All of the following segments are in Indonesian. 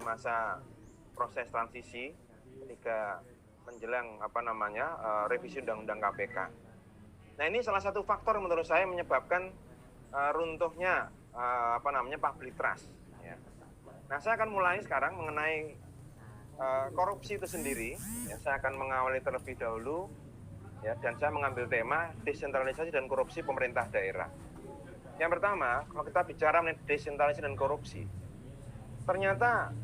masa proses transisi ketika menjelang revisi Undang-Undang KPK. Nah, ini salah satu faktor menurut saya menyebabkan runtuhnya public trust. Ya. Nah, saya akan mulai sekarang mengenai korupsi itu sendiri. Ya, saya akan mengawali terlebih dahulu, ya, dan saya mengambil tema desentralisasi dan korupsi pemerintah daerah. Yang pertama, kalau kita bicara mengenai desentralisasi dan korupsi, ternyata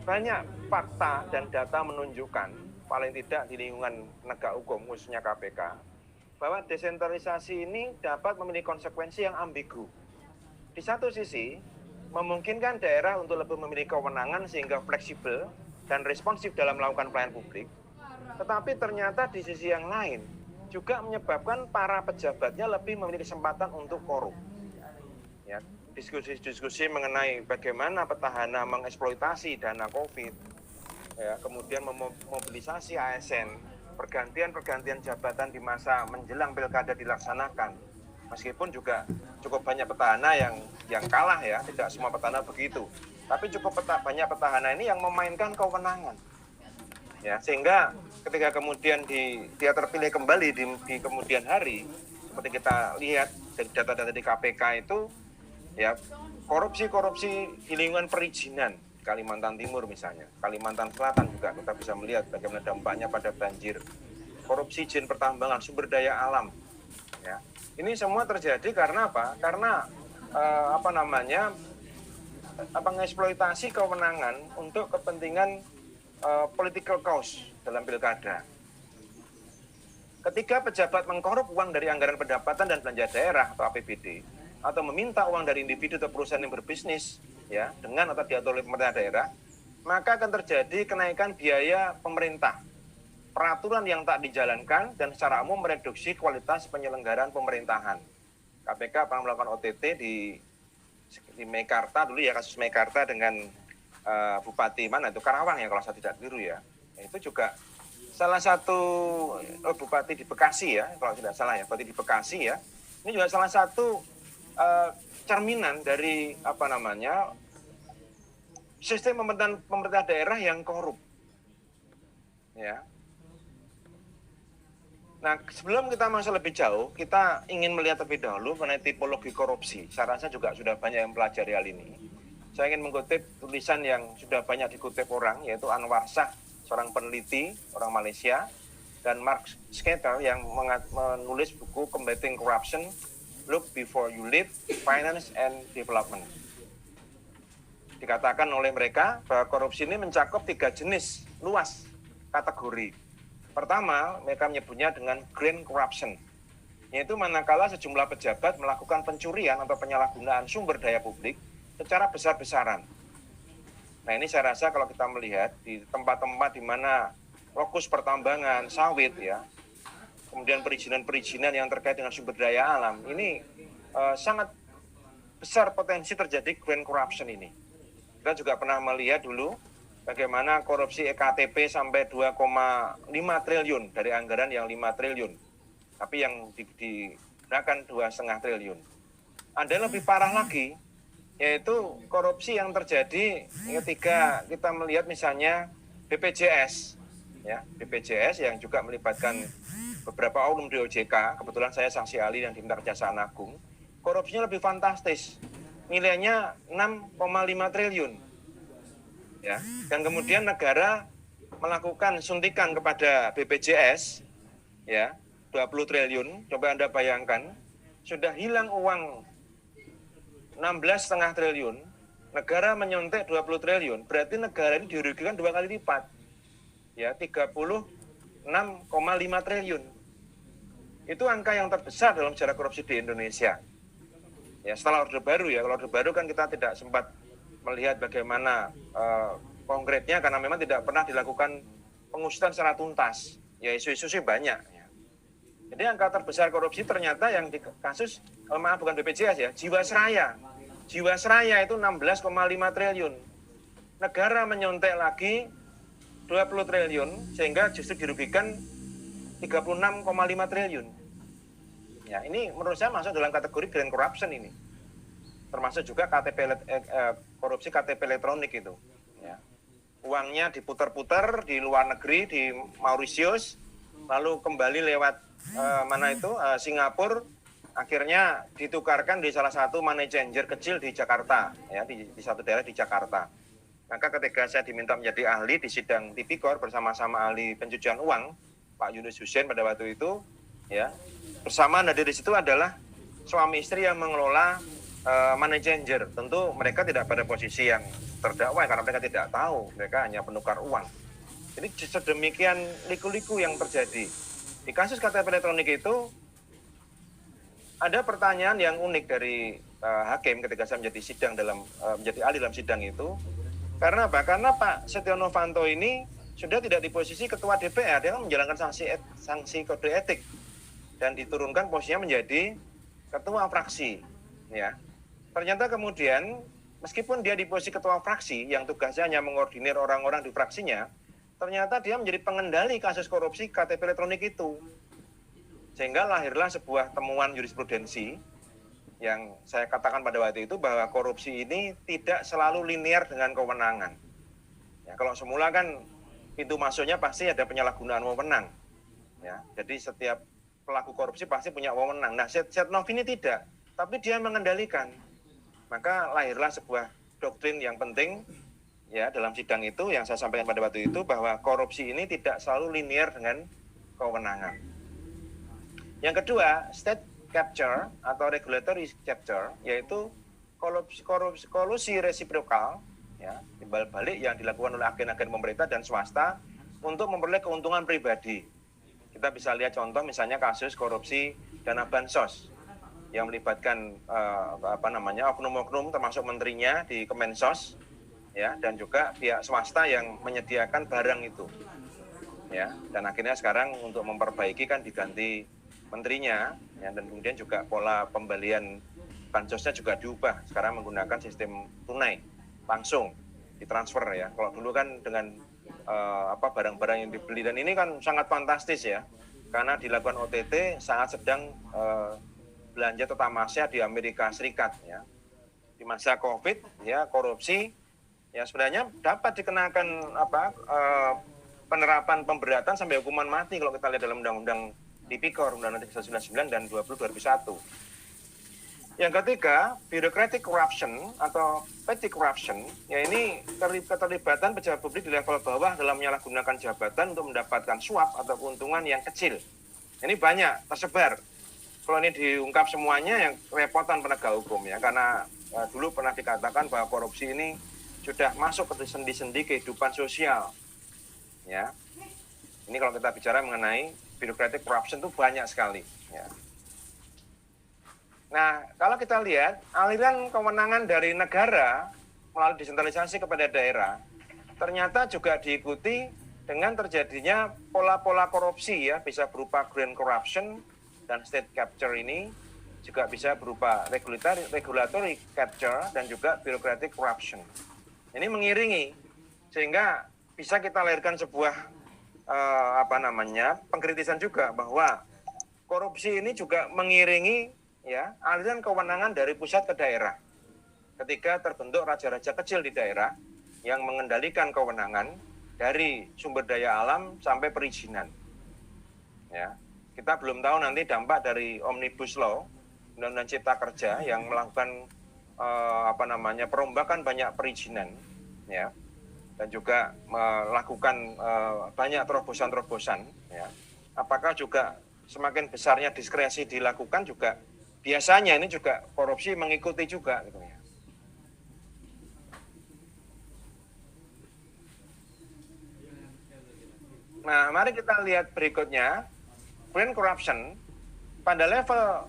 banyak fakta dan data menunjukkan, paling tidak di lingkungan penegak hukum, khususnya KPK, bahwa desentralisasi ini dapat memiliki konsekuensi yang ambigu. Di satu sisi, memungkinkan daerah untuk lebih memiliki kewenangan sehingga fleksibel dan responsif dalam melakukan pelayanan publik, tetapi ternyata di sisi yang lain juga menyebabkan para pejabatnya lebih memiliki kesempatan untuk korup. Ya, diskusi-diskusi mengenai bagaimana petahana mengeksploitasi dana COVID, ya, kemudian memobilisasi ASN, pergantian jabatan di masa menjelang pilkada dilaksanakan. Meskipun juga cukup banyak petahana yang kalah, ya, tidak semua petahana begitu. Tapi cukup banyak petahana ini yang memainkan kewenangan. Ya, sehingga ketika kemudian dia terpilih kembali di kemudian hari, seperti kita lihat dari data-data di KPK itu, ya, korupsi di lingkungan perizinan di Kalimantan Timur misalnya, Kalimantan Selatan juga kita bisa melihat bagaimana dampaknya pada banjir, korupsi izin pertambangan, sumber daya alam, ya. Ini semua terjadi karena apa? Karena mengeksploitasi kewenangan untuk kepentingan political cause dalam pilkada. Ketika pejabat mengkorup uang dari anggaran pendapatan dan belanja daerah atau APBD, atau meminta uang dari individu atau perusahaan yang berbisnis, ya, dengan atau diatur oleh pemerintah daerah, maka akan terjadi kenaikan biaya pemerintah, peraturan yang tak dijalankan, dan secara umum mereduksi kualitas penyelenggaraan pemerintahan. KPK pernah melakukan OTT di Meikarta dulu, ya, kasus Meikarta dengan Bupati mana itu, Karawang, ya, kalau saya tidak keliru, ya. Itu juga salah satu Bupati di Bekasi, ya, kalau tidak salah, ya, Bupati di Bekasi, ya. Ini juga salah satu cerminan dari sistem pemerintah daerah yang korup, ya. Nah, sebelum kita masuk lebih jauh, kita ingin melihat terlebih dahulu mengenai tipologi korupsi. Saya rasa juga sudah banyak yang pelajari hal ini. Saya ingin mengutip tulisan yang sudah banyak dikutip orang, yaitu Anwar Shah, seorang peneliti orang Malaysia, dan Mark Skater yang menulis buku Combating Corruption, Look Before You Leap, Finance and Development. Dikatakan oleh mereka bahwa korupsi ini mencakup 3 jenis luas kategori. Pertama, mereka menyebutnya dengan grand corruption, yaitu manakala sejumlah pejabat melakukan pencurian atau penyalahgunaan sumber daya publik secara besar-besaran. Nah, ini saya rasa kalau kita melihat di tempat-tempat di mana lokus pertambangan, sawit, ya, kemudian perizinan-perizinan yang terkait dengan sumber daya alam, ini sangat besar potensi terjadi grand corruption ini. Kita juga pernah melihat dulu bagaimana korupsi EKTP sampai 2,5 triliun dari anggaran yang 5 triliun. Tapi yang digunakan 2,5 triliun. Ada yang lebih parah lagi, yaitu korupsi yang terjadi ketika kita melihat misalnya BPJS, ya, BPJS yang juga melibatkan beberapa oknum di OJK, kebetulan saya saksi ahli yang diminta Kejaksaan Agung, korupsinya lebih fantastis, nilainya 6,5 triliun, ya, dan kemudian negara melakukan suntikan kepada BPJS, ya, 20 triliun, coba Anda bayangkan, sudah hilang uang 16,5 triliun, negara menyuntik 20 triliun, berarti negara ini dirugikan 2 kali lipat, ya, 36,5 triliun. Itu angka yang terbesar dalam sejarah korupsi di Indonesia. Ya, setelah Orde Baru, ya, kalau Orde Baru kan kita tidak sempat melihat bagaimana konkretnya karena memang tidak pernah dilakukan pengusutan secara tuntas. Ya, isu-isu sih banyak. Ya. Jadi angka terbesar korupsi ternyata yang di kasus, bukan BPJS, ya, Jiwasraya. Jiwasraya itu 16,5 triliun. Negara menyontek lagi 20 triliun sehingga justru dirugikan 36,5 triliun. Ya, ini menurut saya masuk dalam kategori grand corruption ini. Termasuk juga korupsi KTP elektronik itu. Ya. uangnya diputar-putar di luar negeri, di Mauritius, lalu kembali lewat Singapura, akhirnya ditukarkan di salah satu money changer kecil di Jakarta, ya, di satu daerah di Jakarta. Maka ketika saya diminta menjadi ahli di sidang Tipikor bersama-sama ahli pencucian uang, Pak Yunus Hussein pada waktu itu, ya, bersamaan hadir di situ adalah suami istri yang mengelola money changer. Tentu mereka tidak pada posisi yang terdakwa karena mereka tidak tahu, mereka hanya penukar uang. Jadi sedemikian liku-liku yang terjadi. Di kasus KTP elektronik itu ada pertanyaan yang unik dari hakim ketika saya menjadi ahli dalam sidang itu. Karena apa? Karena Pak Setia Novanto ini sudah tidak di posisi ketua DPR, dia menjalankan sanksi kode etik dan diturunkan posisinya menjadi ketua fraksi, ya. Ternyata kemudian meskipun dia di posisi ketua fraksi yang tugasnya hanya mengordinir orang-orang di fraksinya, ternyata dia menjadi pengendali kasus korupsi KTP elektronik itu. Sehingga lahirlah sebuah temuan jurisprudensi yang saya katakan pada waktu itu bahwa korupsi ini tidak selalu linear dengan kewenangan. Ya, kalau semula kan pintu masuknya pasti ada penyalahgunaan wewenang. Ya, jadi setiap pelaku korupsi pasti punya wewenang. Nah, Setnov ini tidak, tapi dia mengendalikan. Maka lahirlah sebuah doktrin yang penting, ya, dalam sidang itu yang saya sampaikan pada waktu itu bahwa korupsi ini tidak selalu linear dengan kewenangan. Yang kedua, state capture atau regulatory capture, yaitu kolusi resiprokal, ya, timbal balik yang dilakukan oleh agen-agen pemerintah dan swasta untuk memperoleh keuntungan pribadi. Kita bisa lihat contoh misalnya kasus korupsi dana bansos yang melibatkan oknum-oknum termasuk menterinya di Kemensos, ya, dan juga pihak swasta yang menyediakan barang itu, ya, dan akhirnya sekarang untuk memperbaiki kan diganti menterinya, ya, dan kemudian juga pola pembelian bansosnya juga diubah, sekarang menggunakan sistem tunai langsung ditransfer, ya. Kalau dulu kan dengan barang-barang yang dibeli, dan ini kan sangat fantastis, ya, karena dilakukan OTT saat sedang belanja tamasya di Amerika Serikat, ya. Di masa COVID, ya, korupsi, ya, sebenarnya dapat dikenakan penerapan pemberatan sampai hukuman mati kalau kita lihat dalam undang-undang Tipikor, Undang-Undang 399 dan 20/2001. Yang ketiga, bureaucratic corruption atau petty corruption, ya, ini keterlibatan pejabat publik di level bawah dalam menyalahgunakan jabatan untuk mendapatkan suap atau keuntungan yang kecil. Ini banyak tersebar. Kalau ini diungkap semuanya yang repotan penegak hukum, ya, karena dulu pernah dikatakan bahwa korupsi ini sudah masuk ke sendi-sendi kehidupan sosial, ya. Ini kalau kita bicara mengenai bureaucratic corruption itu banyak sekali, ya. Nah, kalau kita lihat aliran kewenangan dari negara melalui desentralisasi kepada daerah, ternyata juga diikuti dengan terjadinya pola-pola korupsi, ya, bisa berupa grand corruption dan state capture ini juga bisa berupa regulatory capture dan juga bureaucratic corruption. Ini mengiringi sehingga bisa kita lahirkan sebuah pengkritisan juga bahwa korupsi ini juga mengiringi, ya, aliran kewenangan dari pusat ke daerah. Ketika terbentuk raja-raja kecil di daerah yang mengendalikan kewenangan dari sumber daya alam sampai perizinan, ya. Kita belum tahu nanti dampak dari Omnibus Law, Undang-Undang Cipta Kerja yang melakukan perombakan banyak perizinan, ya, dan juga melakukan banyak terobosan-terobosan, ya. Apakah juga semakin besarnya diskresi dilakukan juga biasanya ini juga korupsi mengikuti juga, gitu, ya. Nah, mari kita lihat berikutnya, grand corruption. Pada level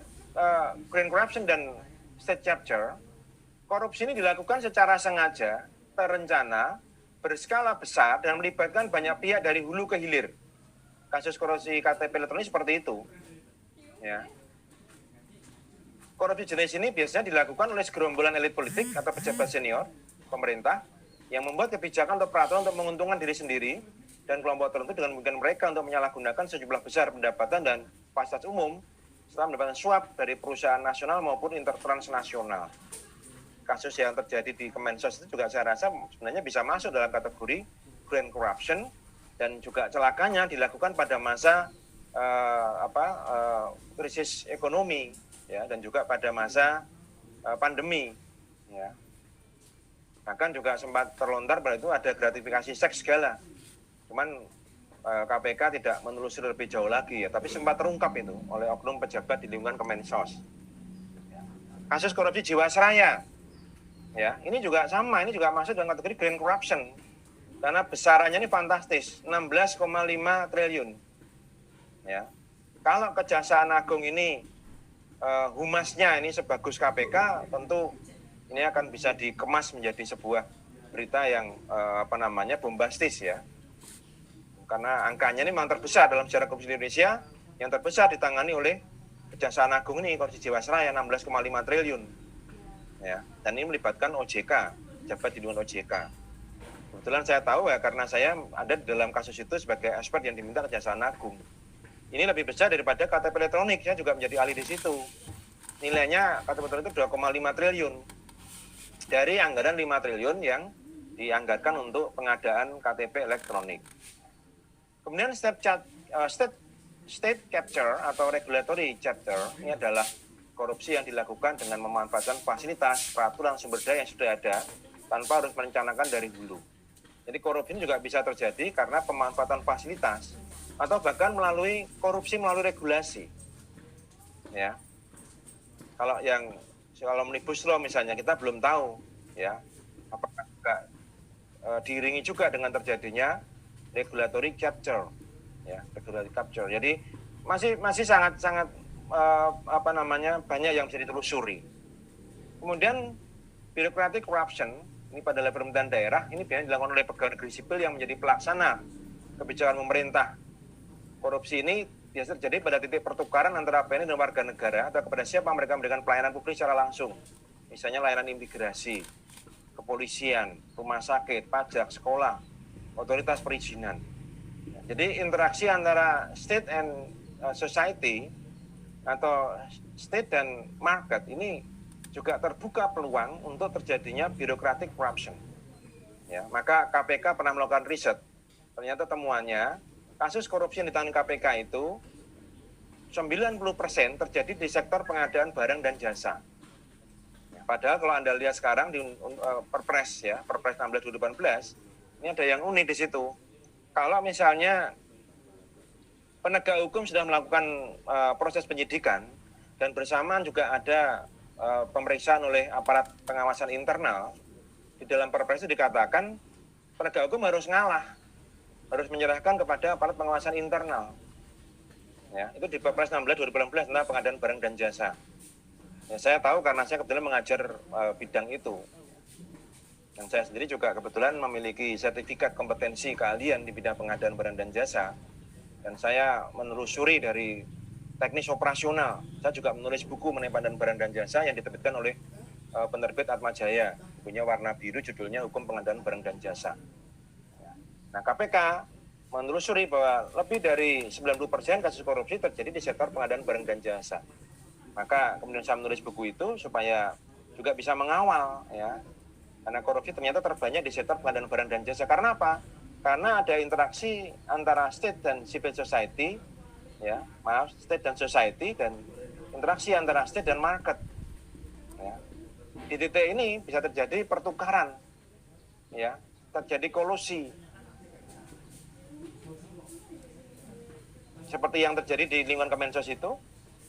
grand corruption dan state capture, korupsi ini dilakukan secara sengaja, terencana, berskala besar, dan melibatkan banyak pihak dari hulu ke hilir. Kasus korupsi KTP elektronik seperti itu, ya. Korupsi jenis ini biasanya dilakukan oleh segerombolan elit politik atau pejabat senior pemerintah yang membuat kebijakan atau peraturan untuk menguntungkan diri sendiri dan kelompok tertentu dengan memungkinkan mereka untuk menyalahgunakan sejumlah besar pendapatan dan fasilitas umum setelah mendapatkan suap dari perusahaan nasional maupun transnasional. Kasus yang terjadi di Kemensos itu juga saya rasa sebenarnya bisa masuk dalam kategori grand corruption, dan juga celakanya dilakukan pada masa krisis ekonomi, ya, dan juga pada masa pandemi, ya. Bahkan juga sempat terlontar pada itu ada gratifikasi seks segala. Cuman KPK tidak menelusuri lebih jauh lagi, ya, tapi sempat terungkap itu oleh oknum pejabat di lingkungan Kemensos. Ya. Kasus korupsi Jiwasraya, ya, ini juga sama, ini juga masuk dalam kategori grand corruption. Karena besarannya ini fantastis, 16,5 triliun. Ya. Kalau Kejaksaan Agung ini humasnya ini sebagus KPK, tentu ini akan bisa dikemas menjadi sebuah berita yang bombastis, ya. Karena angkanya ini memang terbesar dalam sejarah korupsi Indonesia, yang terbesar ditangani oleh Kejaksaan Agung ini, korupsi Jiwasraya 16,5 triliun. Ya, dan ini melibatkan OJK, jabat di lingkungan OJK. Kebetulan saya tahu, ya, karena saya ada di dalam kasus itu sebagai expert yang diminta Kejaksaan Agung. Ini lebih besar daripada KTP elektronik, saya juga menjadi ahli di situ. Nilainya KTP elektronik itu 2,5 triliun. Dari anggaran 5 triliun yang dianggarkan untuk pengadaan KTP elektronik. Kemudian state capture atau regulatory chapter, ini adalah korupsi yang dilakukan dengan memanfaatkan fasilitas, peraturan, sumber daya yang sudah ada tanpa harus merencanakan dari dulu. Jadi korupsi ini juga bisa terjadi karena pemanfaatan fasilitas atau bahkan melalui korupsi melalui regulasi. Ya. Kalau omnibus law misalnya, kita belum tahu, ya, apakah juga diiringi juga dengan terjadinya regulatory capture, ya, regulatory capture. Jadi masih sangat banyak yang bisa ditelusuri. Kemudian bureaucratic corruption ini pada level pemerintahan daerah, ini biasanya dilakukan oleh pegawai negeri sipil yang menjadi pelaksana kebijakan pemerintah. Korupsi ini biasa terjadi pada titik pertukaran antara PNI dan warga negara atau kepada siapa mereka memberikan pelayanan publik secara langsung. Misalnya layanan imigrasi, kepolisian, rumah sakit, pajak, sekolah, otoritas perizinan. Jadi interaksi antara state and society atau state dan market ini juga terbuka peluang untuk terjadinya bureaucratic corruption. Ya, maka KPK pernah melakukan riset. Ternyata temuannya kasus korupsi yang ditangani KPK itu 90% terjadi di sektor pengadaan barang dan jasa. Padahal kalau Anda lihat sekarang di Perpres 16 2018, ini ada yang unik di situ. Kalau misalnya penegak hukum sudah melakukan proses penyidikan dan bersamaan juga ada pemeriksaan oleh aparat pengawasan internal, di dalam Perpres itu dikatakan penegak hukum harus ngalah, harus menyerahkan kepada aparat pengawasan internal. Ya, itu di Perpres 16 2018 tentang pengadaan barang dan jasa. Ya, saya tahu karena saya kebetulan mengajar bidang itu. Dan saya sendiri juga kebetulan memiliki sertifikat kompetensi keahlian di bidang pengadaan barang dan jasa. Dan saya menelusuri dari teknis operasional. Saya juga menulis buku mengenai pengadaan barang dan jasa yang diterbitkan oleh penerbit Atmajaya. Punya warna biru, judulnya Hukum Pengadaan Barang dan Jasa. Nah, KPK menelusuri bahwa lebih dari 90% kasus korupsi terjadi di sektor pengadaan barang dan jasa. Maka kemudian saya menulis buku itu supaya juga bisa mengawal, ya. Karena korupsi ternyata terbanyak di sektor pengadaan barang dan jasa. Karena apa? Karena ada interaksi antara state dan civil society, ya, state dan society, dan interaksi antara state dan market. Ya. Di titik ini bisa terjadi pertukaran, ya, terjadi kolusi. Seperti yang terjadi di lingkungan Kemensos itu,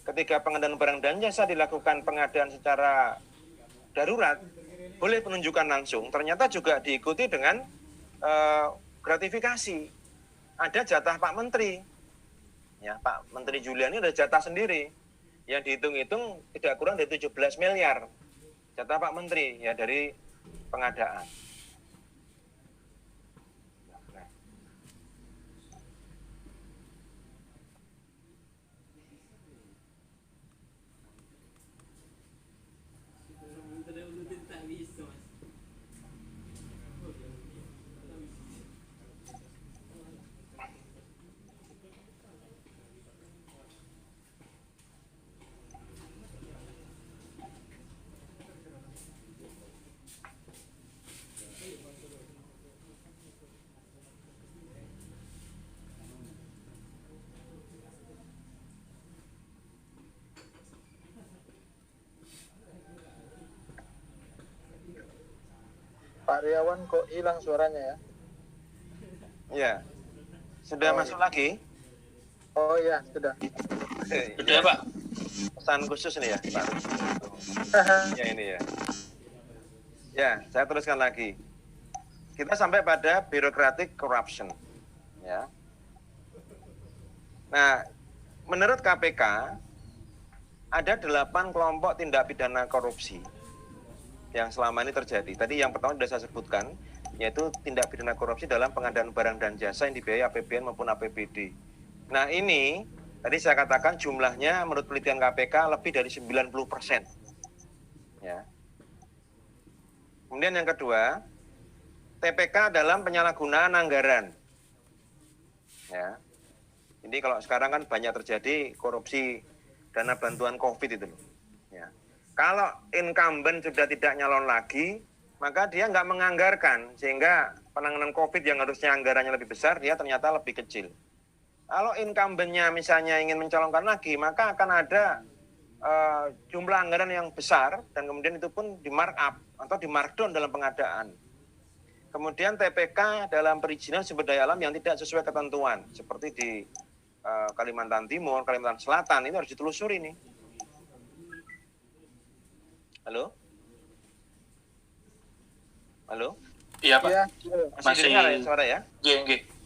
ketika pengadaan barang dan jasa dilakukan pengadaan secara darurat, boleh penunjukan langsung, ternyata juga diikuti dengan gratifikasi. Ada jatah Pak Menteri, ya, Pak Menteri Juliani ada jatah sendiri, yang dihitung-hitung tidak kurang dari 17 miliar jatah Pak Menteri, ya, dari pengadaan. Pak Riawan kok hilang suaranya ya? Ya, sudah masuk lagi? Oh iya, sudah. Sudah, Pak. Pesan khusus nih ya, Pak. Ya ini ya. Ya, saya teruskan lagi. Kita sampai pada bureaucratic corruption. Ya. Nah, menurut KPK ada 8 kelompok tindak pidana korupsi yang selama ini terjadi. Tadi yang pertama sudah saya sebutkan, yaitu tindak pidana korupsi dalam pengadaan barang dan jasa yang dibiayai APBN maupun APBD. Nah ini, tadi saya katakan jumlahnya menurut penelitian KPK lebih dari 90%. Ya. Kemudian yang kedua, TPK dalam penyalahgunaan anggaran. Ya. Ini kalau sekarang kan banyak terjadi korupsi dana bantuan COVID itu loh. Ya. Kalau incumbent sudah tidak nyalon lagi, maka dia nggak menganggarkan, sehingga penanganan COVID yang harusnya anggarannya lebih besar, dia ternyata lebih kecil. Kalau incumbent-nya misalnya ingin mencalonkan lagi, maka akan ada jumlah anggaran yang besar, dan kemudian itu pun di markup atau di markdown dalam pengadaan. Kemudian TPK dalam perizinan sumber daya alam yang tidak sesuai ketentuan, seperti di Kalimantan Timur, Kalimantan Selatan, ini harus ditelusuri nih. Halo? Halo? Iya, Pak. Iya, Masih dengar ya suara ya? Iya,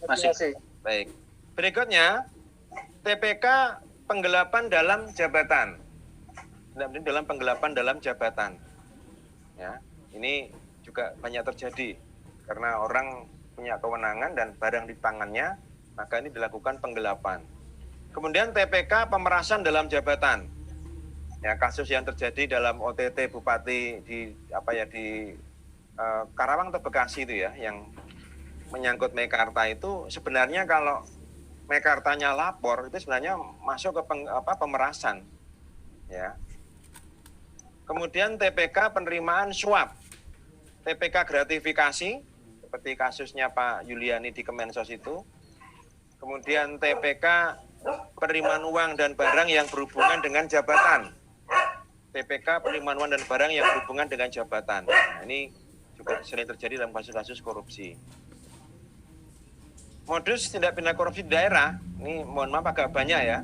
masih. Baik. Berikutnya, TPK penggelapan dalam jabatan. Dalam penggelapan dalam jabatan. Ya, ini juga banyak terjadi karena orang punya kewenangan dan barang di tangannya, maka ini dilakukan penggelapan. Kemudian TPK pemerasan dalam jabatan. Ya, kasus yang terjadi dalam OTT Bupati di Karawang atau Bekasi itu ya, yang menyangkut Meikarta itu sebenarnya kalau Meikartanya lapor itu sebenarnya masuk ke pemerasan. Ya. Kemudian TPK penerimaan suap, TPK gratifikasi seperti kasusnya Pak Yuliani di Kemensos itu. Kemudian TPK penerimaan uang dan barang yang berhubungan dengan jabatan. TPK penerimaan uang dan barang yang berhubungan dengan jabatan. Nah, ini juga sering terjadi dalam kasus-kasus korupsi. Modus tindak pidana korupsi di daerah, ini mohon maaf agak banyak ya,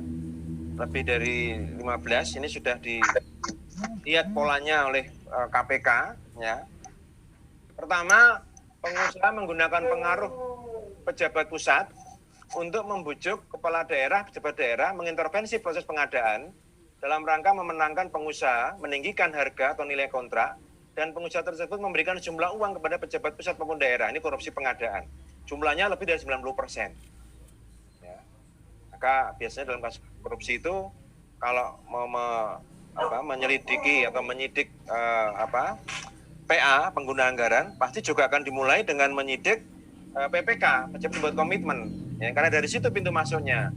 lebih dari 15, ini sudah dilihat polanya oleh KPK. Ya. Pertama, pengusaha menggunakan pengaruh pejabat pusat untuk membujuk kepala daerah, pejabat daerah mengintervensi proses pengadaan dalam rangka memenangkan pengusaha, meninggikan harga atau nilai kontrak, dan pengusaha tersebut memberikan jumlah uang kepada pejabat pusat maupun daerah. Ini korupsi pengadaan. Jumlahnya lebih dari 90%. Ya. Maka biasanya dalam kasus korupsi itu, kalau mau menyelidiki atau menyidik PA, pengguna anggaran, pasti juga akan dimulai dengan menyidik PPK, pejabat pembuat komitmen. Ya, karena dari situ pintu masuknya.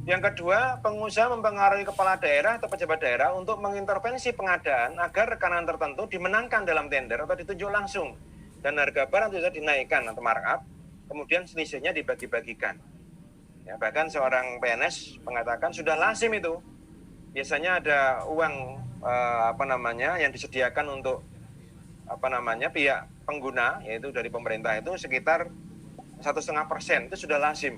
Yang kedua, pengusaha mempengaruhi kepala daerah atau pejabat daerah untuk mengintervensi pengadaan agar rekanan tertentu dimenangkan dalam tender atau ditunjuk langsung. Dan harga barang bisa dinaikkan atau markup, kemudian selisihnya dibagi-bagikan. Ya, bahkan seorang PNS mengatakan sudah lazim itu. Biasanya ada uang yang disediakan untuk pihak pengguna, yaitu dari pemerintah itu sekitar 1,5%, itu sudah lazim.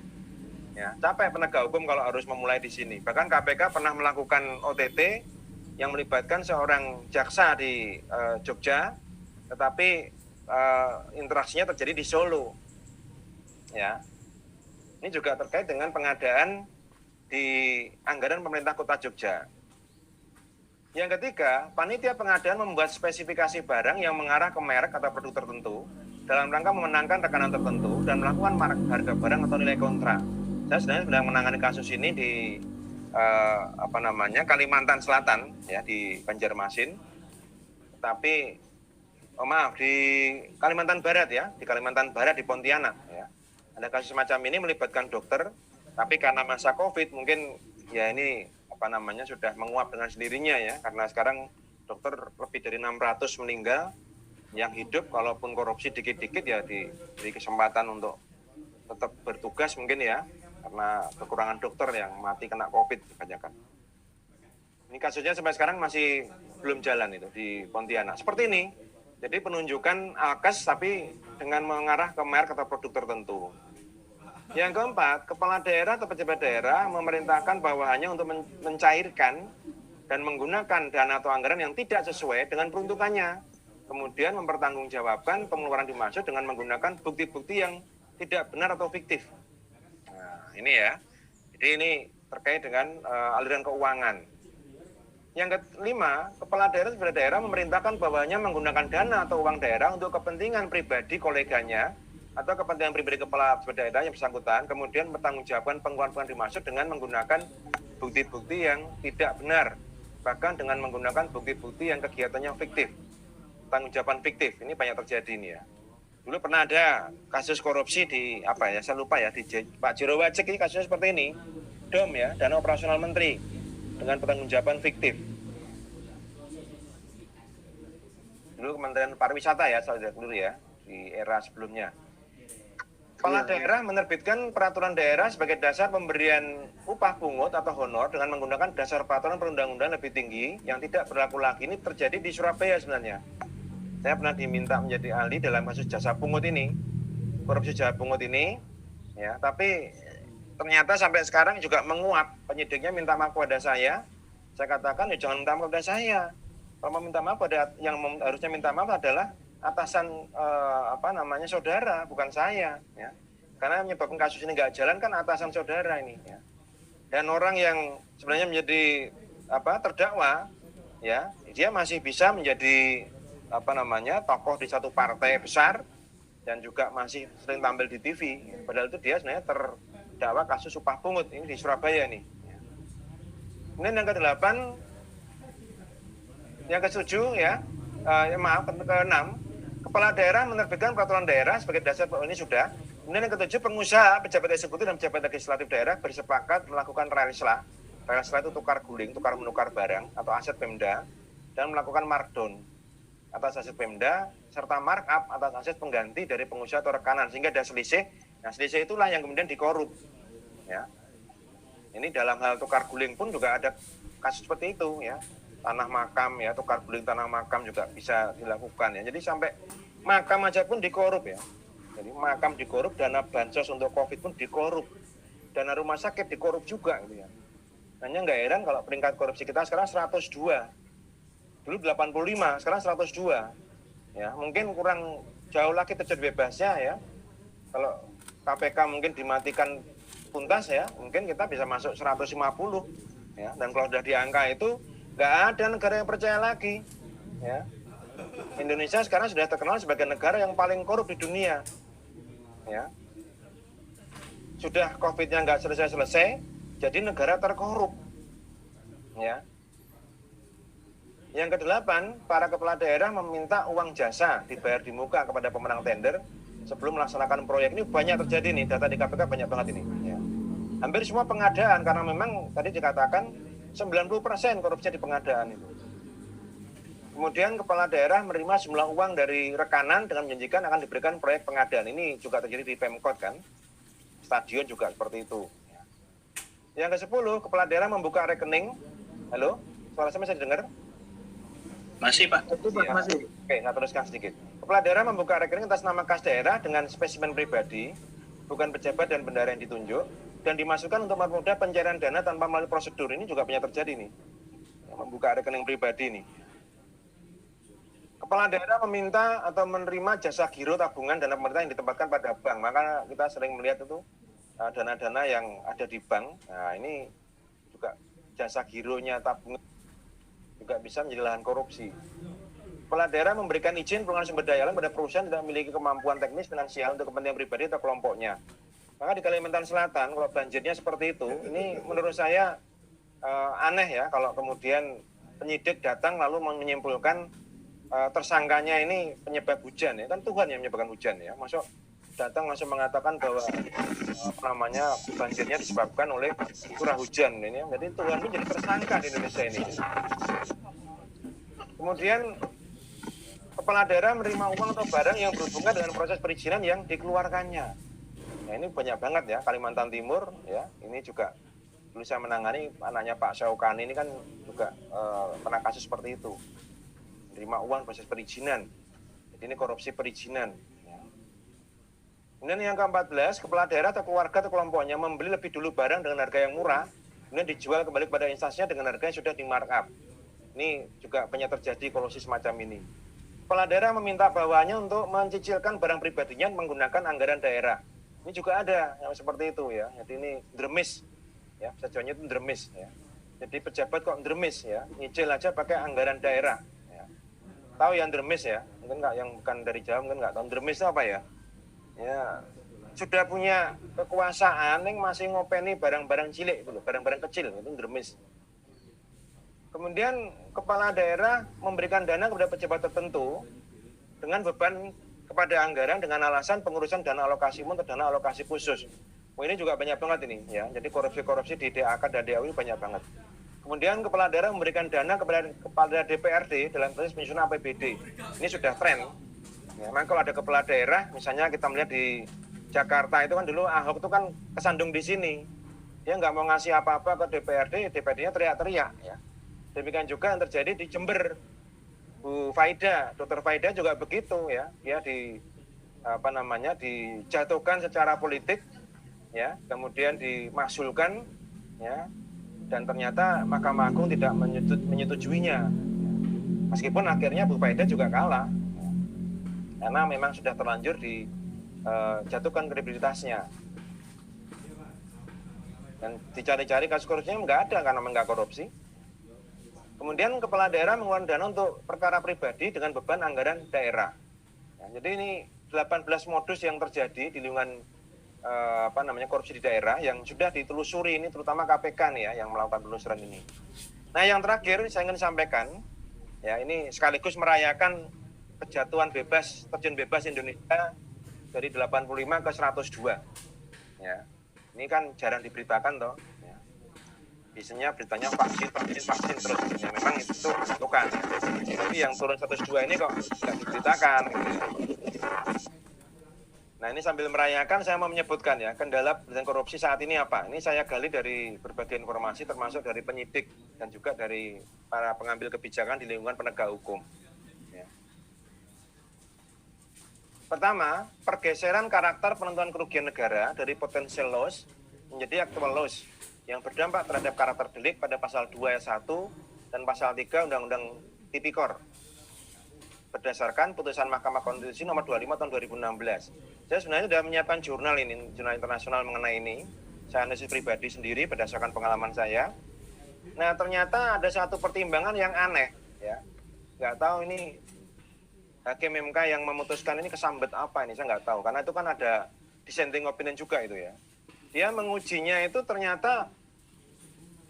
Ya, capek penegak hukum kalau harus memulai di sini. Bahkan KPK pernah melakukan OTT yang melibatkan seorang jaksa di Jogja, tetapi interaksinya terjadi di Solo. Ya, ini juga terkait dengan pengadaan di anggaran pemerintah Kota Jogja. Yang ketiga, panitia pengadaan membuat spesifikasi barang yang mengarah ke merek atau produk tertentu dalam rangka memenangkan tekanan tertentu dan melakukan harga barang atau nilai kontrak. Saya sebenarnya sedang menangani kasus ini di Kalimantan Selatan, ya, di Banjarmasin. Tapi di Kalimantan Barat, ya, di Kalimantan Barat di Pontianak, ya. Ada kasus semacam ini melibatkan dokter, tapi karena masa COVID mungkin ya ini sudah menguap dengan sendirinya, ya, karena sekarang dokter lebih dari 600 meninggal, yang hidup kalaupun korupsi dikit-dikit ya diberi kesempatan untuk tetap bertugas mungkin, ya, karena kekurangan dokter yang mati kena COVID kebanyakan. Ini kasusnya sampai sekarang masih belum jalan itu di Pontianak. Seperti ini, Jadi penunjukan alkes tapi dengan mengarah ke merek atau produk tertentu. Yang keempat, kepala daerah atau pejabat daerah memerintahkan bawahannya untuk mencairkan dan menggunakan dana atau anggaran yang tidak sesuai dengan peruntukannya. Kemudian mempertanggungjawabkan pengeluaran dimaksud dengan menggunakan bukti-bukti yang tidak benar atau fiktif. Nah, ini ya. Jadi ini terkait dengan aliran keuangan. Yang kelima, kepala daerah memerintahkan bawahannya menggunakan dana atau uang daerah untuk kepentingan pribadi koleganya atau kepentingan pribadi kepala daerah yang bersangkutan, kemudian bertanggungjawabkan pengeluaran dimaksud dengan menggunakan bukti-bukti yang tidak benar, bahkan dengan menggunakan bukti-bukti yang kegiatannya fiktif, tanggung-jawaban fiktif. Ini banyak terjadi ini ya. Dulu pernah ada kasus korupsi di saya lupa ya, di Pak Jero Wajek, ini kasusnya seperti ini, DOM ya, dana operasional menteri dengan pertanggungjawaban fiktif. Dulu Kementerian Pariwisata ya, saya dulu ya, di era sebelumnya. Kepala daerah menerbitkan peraturan daerah sebagai dasar pemberian upah pungut atau honor dengan menggunakan dasar peraturan perundang-undangan lebih tinggi yang tidak berlaku lagi. Ini terjadi di Surabaya sebenarnya. Saya pernah diminta menjadi ahli dalam kasus jasa pungut ini, korupsi jasa pungut ini, ya. Tapi ternyata sampai sekarang juga menguap. Penyidiknya minta maaf kepada saya katakan ya jangan minta maaf kepada saya. Kalau mau minta maaf yang harusnya minta maaf adalah atasan saudara, bukan saya, ya. Karena menyebabkan kasus ini nggak jalan kan atasan saudara ini, ya. Dan orang yang sebenarnya menjadi terdakwa, ya, dia masih bisa menjadi tokoh di satu partai besar dan juga masih sering tampil di TV. Padahal itu dia sebenarnya terdakwa kasus upah pungut ini di Surabaya nih. Ya. Kemudian yang ke-8, yang ke-7 ya, ke-6. Kepala daerah menerbitkan peraturan daerah sebagai dasar ini sudah. Kemudian yang ke-7, pengusaha, pejabat eksekutif dan pejabat legislatif daerah bersepakat melakukan ralislah. Ralislah itu tukar guling, tukar menukar barang atau aset Pemda dan melakukan markdown atas aset Pemda serta markup atas aset pengganti dari pengusaha atau rekanan sehingga ada selisih. Nah, selisih itulah yang kemudian dikorup. Ya. Ini dalam hal tukar guling pun juga ada kasus seperti itu ya. Tanah makam ya, tukar guling tanah makam juga bisa dilakukan ya. Jadi sampai makam aja pun dikorup ya. Jadi makam dikorup, dana bansos untuk Covid pun dikorup, dana rumah sakit dikorup juga gitu ya. Hanya nggak heran kalau peringkat korupsi kita sekarang 102, dulu 85, sekarang 102. Ya mungkin kurang jauh lagi terjadi bebasnya ya. Kalau KPK mungkin dimatikan tuntas ya, mungkin kita bisa masuk 150 ya. Dan kalau sudah di angka itu nggak ada negara yang percaya lagi ya. Indonesia sekarang sudah terkenal sebagai negara yang paling korup di dunia ya. Sudah COVID-nya nggak selesai-selesai, jadi negara terkorup ya. Yang ke-8, para kepala daerah meminta uang jasa dibayar di muka kepada pemenang tender sebelum melaksanakan proyek. Ini banyak terjadi nih, data di KPK banyak banget ini ya. Hampir semua pengadaan, karena memang tadi dikatakan 90% korupsi di pengadaan itu. Kemudian kepala daerah menerima sejumlah uang dari rekanan dengan menjanjikan akan diberikan proyek pengadaan. Ini juga terjadi di Pemkot kan. Stadion juga seperti itu. Yang ke-10, kepala daerah membuka rekening. Halo, suara saya masih didengar? Masih, Pak. Ya. Masih. Oke, saya teruskan sedikit. Kepala daerah membuka rekening atas nama kas daerah dengan spesimen pribadi, bukan pejabat dan bendahara yang ditunjuk, dan dimasukkan untuk mempermudah pencairan dana tanpa melalui prosedur. Ini juga banyak terjadi nih. Membuka rekening pribadi nih. Kepala daerah meminta atau menerima jasa giro tabungan dana pemerintah yang ditempatkan pada bank. Maka kita sering melihat itu dana-dana yang ada di bank. Nah, ini juga jasa gironya tabungan juga bisa menjadi lahan korupsi. Kepala daerah memberikan izin penggunaan sumber daya alam pada perusahaan yang tidak memiliki kemampuan teknis finansial untuk kepentingan pribadi atau kelompoknya. Maka di Kalimantan Selatan kalau banjirnya seperti itu, ini menurut saya aneh ya kalau kemudian penyidik datang lalu menyimpulkan tersangkanya ini penyebab hujan ya, kan Tuhan yang menyebabkan hujan ya. Masuk datang langsung mengatakan bahwa banjirnya disebabkan oleh curah hujan ini. Jadi Tuhan ini jadi tersangka di Indonesia ini. Kemudian kepala daerah menerima uang atau barang yang berhubungan dengan proses perizinan yang dikeluarkannya. Nah, ini banyak banget ya, Kalimantan Timur ya. Ini juga dulu saya menangani anaknya Pak Syaukani ini kan juga pernah kasus seperti itu. Menerima uang proses perizinan. Ini korupsi perizinan. Ya. Kemudian yang ke-14, kepala daerah atau keluarga atau kelompoknya membeli lebih dulu barang dengan harga yang murah, kemudian dijual kembali kepada instansinya dengan harga yang sudah di markup. Ini juga banyak terjadi korupsi semacam ini. Kepala daerah meminta bawahannya untuk mencicilkan barang pribadinya menggunakan anggaran daerah. Ini juga ada yang seperti itu ya. Jadi ini dremis, ya, sejauhnya itu dremis ya. Jadi pejabat kok dremis ya, nyicil aja pakai anggaran daerah. Ya. Tahu yang dremis ya? Mungkin nggak, yang bukan dari Jawa mungkin nggak tahu dremis itu apa ya? Ya, sudah punya kekuasaan yang masih ngopeni barang-barang cilik itu loh, barang-barang kecil itu dremis. Kemudian kepala daerah memberikan dana kepada pejabat tertentu dengan beban kepada anggaran dengan alasan pengurusan dana alokasi umum atau dana alokasi khusus. Oh, ini juga banyak banget ini ya. Jadi korupsi-korupsi di DAK dan DAU banyak banget. Kemudian kepala daerah memberikan dana kepada DPRD dalam proses penyusunan APBD. Ini sudah tren. Ya, memang kalau ada kepala daerah, misalnya kita melihat di Jakarta itu kan dulu Ahok itu kan kesandung di sini. Dia nggak mau ngasih apa-apa ke DPRD, DPRD-nya teriak-teriak ya. Demikian juga yang terjadi di Jember. Bu Faida, Dr. Faida juga begitu ya. Dia dijatuhkan secara politik ya, kemudian dimasulkan ya. Dan ternyata Mahkamah Agung tidak menyetujuinya. Meskipun akhirnya Bu Faida juga kalah. Karena memang sudah terlanjur dijatuhkan kredibilitasnya. Dan dicari-cari kasus korupsinya nggak ada karena nggak korupsi. Kemudian kepala daerah mengeluarkan dana untuk perkara pribadi dengan beban anggaran daerah. Ya, jadi ini 18 modus yang terjadi di lingkungan korupsi di daerah yang sudah ditelusuri, ini terutama KPK nih ya yang melakukan penelusuran ini. Nah, yang terakhir saya ingin sampaikan ya, ini sekaligus merayakan kejatuhan terjun bebas Indonesia dari 85 ke 102. Ya. Ini kan jarang diberitakan toh. Ya. Biasanya beritanya vaksin terus. Ya, memang itu bukan. Tapi yang turun 102 ini kok tidak diberitakan. Nah, ini sambil merayakan saya mau menyebutkan ya, kendala dengan korupsi saat ini apa? Ini saya gali dari berbagai informasi termasuk dari penyidik dan juga dari para pengambil kebijakan di lingkungan penegak hukum. Ya. Pertama, pergeseran karakter penentuan kerugian negara dari potential loss menjadi actual loss yang berdampak terhadap karakter delik pada pasal 2 ayat 1 dan pasal 3 Undang-Undang Tipikor berdasarkan putusan Mahkamah Konstitusi nomor 25 tahun 2016. Saya sebenarnya sudah menyiapkan jurnal internasional mengenai ini. Saya analisis pribadi sendiri berdasarkan pengalaman saya. Nah, ternyata ada satu pertimbangan yang aneh ya. Nggak tahu ini Hakim MK yang memutuskan ini kesambet apa ini, saya nggak tahu. Karena itu kan ada dissenting opinion juga itu ya. Dia mengujinya itu ternyata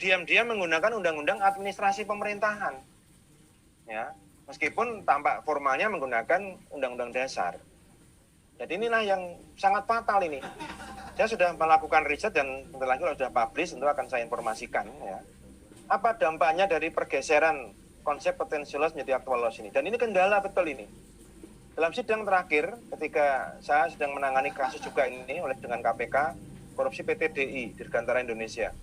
diam-diam menggunakan undang-undang administrasi pemerintahan. Ya. Meskipun tampak formalnya menggunakan undang-undang dasar. Jadi inilah yang sangat fatal ini. Saya sudah melakukan riset dan bentar lagi kalau sudah publish tentu akan saya informasikan ya. Apa dampaknya dari pergeseran konsep potential loss menjadi actual loss ini. Dan ini kendala betul ini. Dalam sidang terakhir ketika saya sedang menangani kasus juga ini dengan KPK korupsi PT DI Dirgantara Indonesia.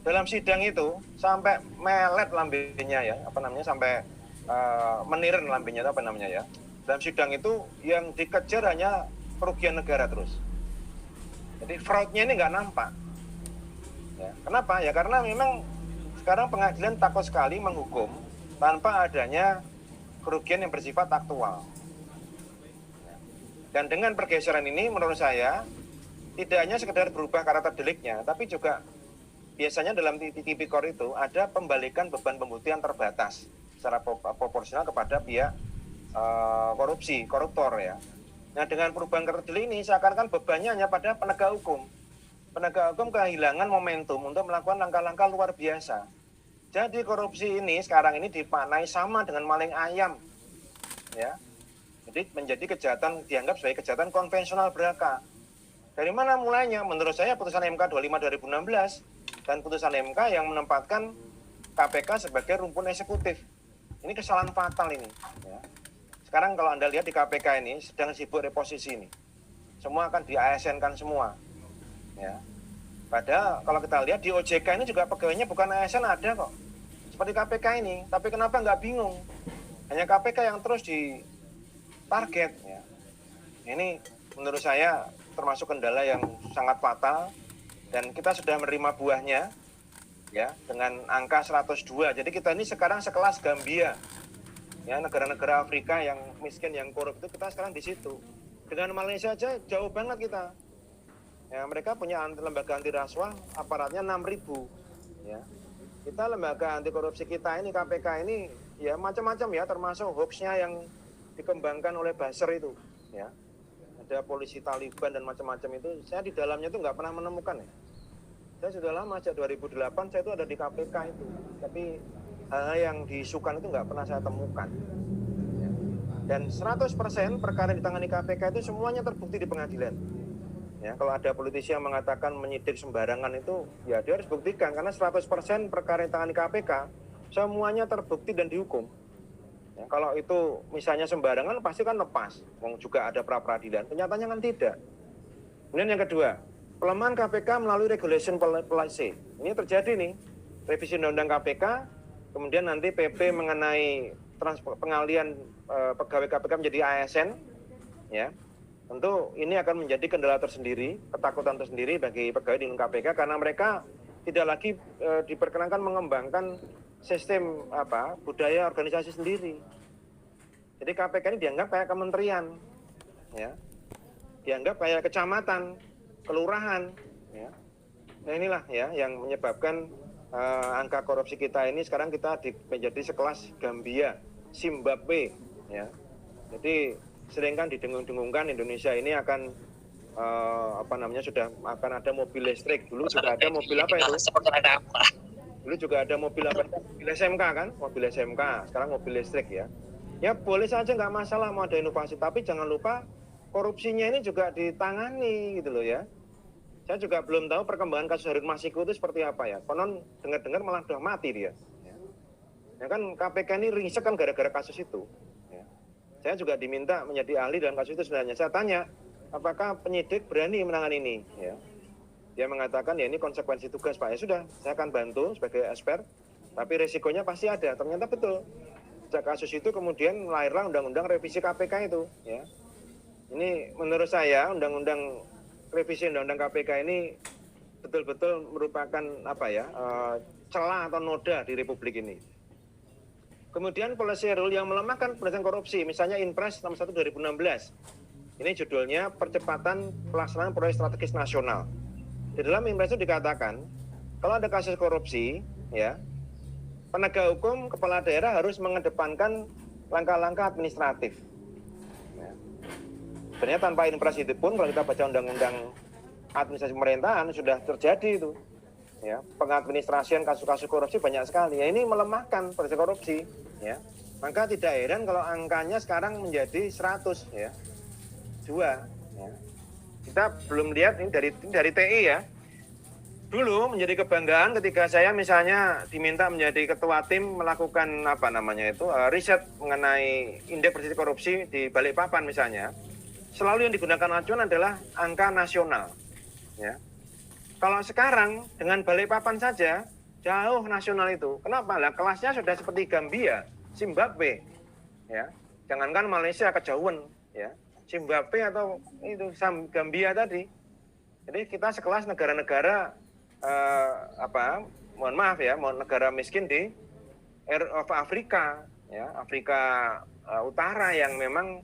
Dalam sidang itu sampai melet lambenya ya, sampai meniren lambenya ya. Dalam sidang itu yang dikejar hanya kerugian negara terus. Jadi fraudnya ini nggak nampak. Ya, kenapa? Ya karena memang sekarang pengadilan takut sekali menghukum tanpa adanya kerugian yang bersifat aktual. Ya. Dan dengan pergeseran ini menurut saya tidak hanya sekedar berubah karakter deliknya, tapi juga biasanya dalam Tipikor itu ada pembalikan beban pembuktian terbatas secara proporsional kepada pihak koruptor ya. Nah, dengan perubahan karakter delik ini seakan-akan bebannya hanya pada penegak hukum. Penegak hukum kehilangan momentum untuk melakukan langkah-langkah luar biasa. Jadi korupsi ini sekarang ini dimaknai sama dengan maling ayam. Ya. Jadi menjadi kejahatan dianggap sebagai kejahatan konvensional belaka. Dari mana mulainya? Menurut saya putusan MK 25 2016 dan putusan MK yang menempatkan KPK sebagai rumpun eksekutif. Ini kesalahan fatal ini. Ya. Sekarang kalau Anda lihat di KPK ini sedang sibuk reposisi ini. Semua akan di ASN-kan semua. Ya. Padahal kalau kita lihat di OJK ini juga pegawainya bukan ASN ada kok. Seperti KPK ini. Tapi kenapa nggak bingung? Hanya KPK yang terus target. Ya. Ini menurut saya termasuk kendala yang sangat fatal dan kita sudah menerima buahnya ya dengan angka 102. Jadi kita ini sekarang sekelas Gambia. Ya, negara-negara Afrika yang miskin, yang korup itu kita sekarang di situ. Dengan Malaysia aja jauh banget kita. Ya, mereka punya lembaga anti rasuah aparatnya 6.000. Ya. Kita lembaga anti korupsi kita ini KPK ini ya macam-macam ya, termasuk hoaxnya yang dikembangkan oleh Basar itu. Ya. Ada polisi Taliban dan macam-macam itu. Saya di dalamnya itu nggak pernah menemukan ya. Saya sudah lama, sejak 2008 saya itu ada di KPK itu. Tapi hal yang diisukan itu nggak pernah saya temukan. Ya. Dan 100% perkara yang ditangani KPK itu semuanya terbukti di pengadilan. Ya, kalau ada politisi yang mengatakan menyidik sembarangan itu, ya dia harus buktikan. Karena 100% perkara yang ditangani KPK semuanya terbukti dan dihukum. Ya, kalau itu misalnya sembarangan pasti kan lepas. Juga ada pra-peradilan. Kenyataannya kan tidak. Kemudian yang kedua, pelemahan KPK melalui regulation policy. Ini terjadi nih, revisi undang-undang KPK, kemudian nanti PP mengenai pengalian pegawai KPK menjadi ASN, ya. Tentu ini akan menjadi kendala tersendiri, ketakutan tersendiri bagi pegawai di KPK karena mereka tidak lagi diperkenankan mengembangkan sistem budaya organisasi sendiri. Jadi KPK ini dianggap kayak kementerian, ya, dianggap kayak kecamatan, kelurahan, ya. Nah inilah ya yang menyebabkan angka korupsi kita ini sekarang kita menjadi sekelas Gambia, Zimbabwe, ya. Jadi sering kan didengung-dengungkan Indonesia ini akan sudah akan ada mobil listrik. Dulu juga ada mobil apa itu? Dulu juga ada mobil apa? Mobil SMK kan? Mobil SMK. Sekarang mobil listrik ya. Ya boleh saja nggak masalah mau ada inovasi, tapi jangan lupa korupsinya ini juga ditangani gitu loh ya. Saya juga belum tahu perkembangan kasus Harun Masiku itu seperti apa ya. Konon dengar-dengar malah sudah mati dia. Ya kan KPK ini ringsek kan gara-gara kasus itu. Saya juga diminta menjadi ahli dalam kasus itu sebenarnya. Saya tanya, apakah penyidik berani menangani ini? Ya. Dia mengatakan, ya ini konsekuensi tugas Pak. Ya sudah, saya akan bantu sebagai expert, tapi resikonya pasti ada. Ternyata betul. Sejak kasus itu kemudian lahirlah undang-undang revisi KPK itu. Ya. Ini menurut saya, undang-undang revisi undang-undang KPK ini betul-betul merupakan celah atau noda di Republik ini. Kemudian policy rule yang melemahkan pemberantasan korupsi, misalnya Inpres nomor 1 2016. Ini judulnya percepatan pelaksanaan proyek strategis nasional. Di dalam Inpres itu dikatakan, kalau ada kasus korupsi, ya, penegak hukum kepala daerah harus mengedepankan langkah-langkah administratif. Ya. Sebenarnya tanpa Inpres itu pun, kalau kita baca undang-undang administrasi pemerintahan sudah terjadi itu. Ya, pengadministrasian kasus-kasus korupsi banyak sekali. Ya, ini melemahkan proses korupsi, ya. Maka tidak heran kalau angkanya sekarang menjadi 100 ya. 2 ya. Kita belum lihat ini dari TI ya. Dulu menjadi kebanggaan ketika saya misalnya diminta menjadi ketua tim melakukan riset mengenai indeks persepsi korupsi di Balikpapan misalnya. Selalu yang digunakan acuan adalah angka nasional, ya. Kalau sekarang dengan Balikpapan saja jauh nasional itu. Kenapa? Lah kelasnya sudah seperti Gambia, Zimbabwe. Ya. Jangankan Malaysia kejauhan, ya. Zimbabwe atau itu Gambia tadi. Jadi kita sekelas negara-negara negara miskin di Afrika, ya, Afrika Utara yang memang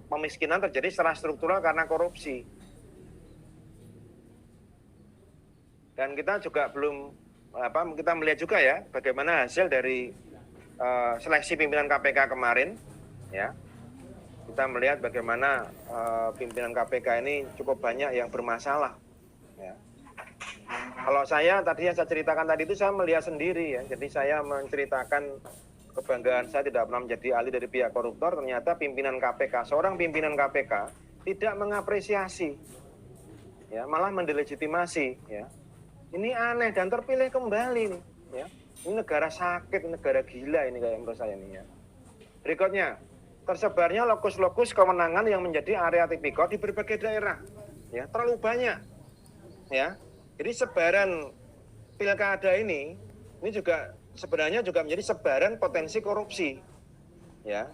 pemiskinan terjadi secara struktural karena korupsi. Dan kita juga belum kita melihat juga ya bagaimana hasil dari seleksi pimpinan KPK kemarin, ya. Kita melihat bagaimana pimpinan KPK ini cukup banyak yang bermasalah, ya. Kalau saya tadi yang saya ceritakan tadi itu saya melihat sendiri ya. Jadi saya menceritakan kebanggaan saya tidak pernah menjadi ahli dari pihak koruptor. Ternyata pimpinan KPK, seorang pimpinan KPK tidak mengapresiasi, ya, malah mendelegitimasi, ya. Ini aneh dan terpilih kembali nih, ya. Ini negara sakit, negara gila ini kayak menurut saya nih, ya. Berikutnya, tersebarnya lokus-lokus kewenangan yang menjadi area tipikor di berbagai daerah, ya, terlalu banyak, ya. Jadi sebaran pilkada ini juga sebenarnya juga menjadi sebaran potensi korupsi, ya.